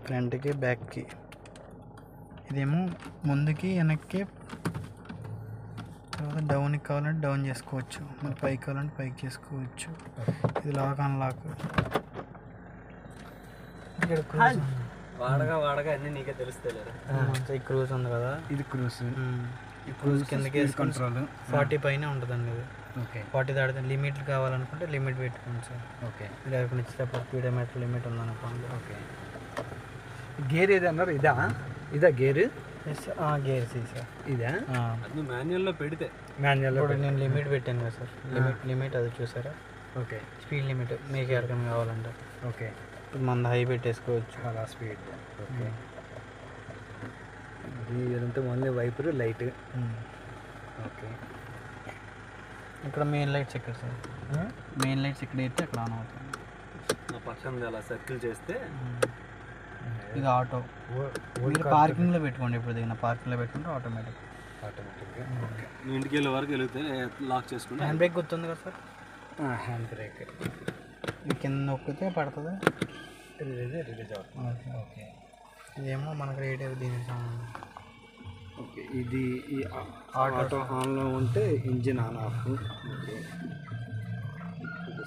ఫ్రంట్కి బ్యాక్కి. ఇదేమో ముందుకి వెనక్కి, తర్వాత డౌన్కి కావాలంటే డౌన్ చేసుకోవచ్చు, మరి పైకి కావాలంటే పైకి చేసుకోవచ్చు. ఇది లాక్ అన్లాక్. ఇక్కడ క్రూజ్ వాడగా అన్నీ నీకే తెలుస్తాయి. ఈ క్రూజ్ ఉంది కదా, ఇది క్రూజ్. ఈ క్రూజ్ కిందకి కంట్రోల్ 40 పైన ఉంటుందండి ఇది. ఓకే. 40 దాటితే లిమిట్ కావాలనుకుంటే లిమిట్ పెట్టుకోండి సార్. ఓకే. మీరు అక్కడ ఇచ్చేటప్పుడు స్పీడోమీటర్ లిమిట్ ఉందనుకోండి. ఓకే. గేర్ ఏది అన్నారు? ఇదా గేర్? గేర్ సీసా ఇదా? అది మాన్యువల్లో పెడితే మాన్యువల్లో ఇప్పుడు నేను లిమిట్ పెట్టాను కదా సార్, లిమిట్ అది చూసారా? ఓకే. స్పీడ్ లిమిట్ మీకు ఎక్కడికైనా కావాలంటే. ఓకే. ఇప్పుడు మన హై పెట్టేసుకోవచ్చు అలా స్పీడ్. ఓకే. ఇదంతా ఓన్లీ వైపర్ లైట్. ఓకే. ఇక్కడ మెయిన్ లైట్స్ ఇక్కడ సార్, మెయిన్ లైట్స్ ఇక్కడ అయితే అక్కడ ఆన్ అవుతుంది. ఆ పక్కన అలా సర్కిల్ చేస్తే ఇది ఆటో. మీరు పార్కింగ్లో పెట్టుకోండి, ఇప్పుడు దిగిన పార్కింగ్లో పెట్టుకుంటే ఆటోమేటిక్గా. మీ ఇంటికి వెళ్ళే వరకు వెళితే లాక్ చేసుకుంటే. హ్యాండ్ బ్రేక్ గుర్తుంది కదా సార్? హ్యాండ్ బ్రేక్ ఇది కింద నొక్కితే పడుతుంది, రిలీజ్ అవుతుంది. ఓకే. ఇదేమో మనకు రేట్ దీనికి సంబంధం. ఓకే. ఇది ఈ ఆటో ఆన్లో ఉంటే engine on off. Okay.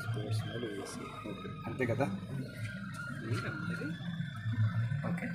Sports mode వేసి. ఓకే, అంతే కదా? ఓకే.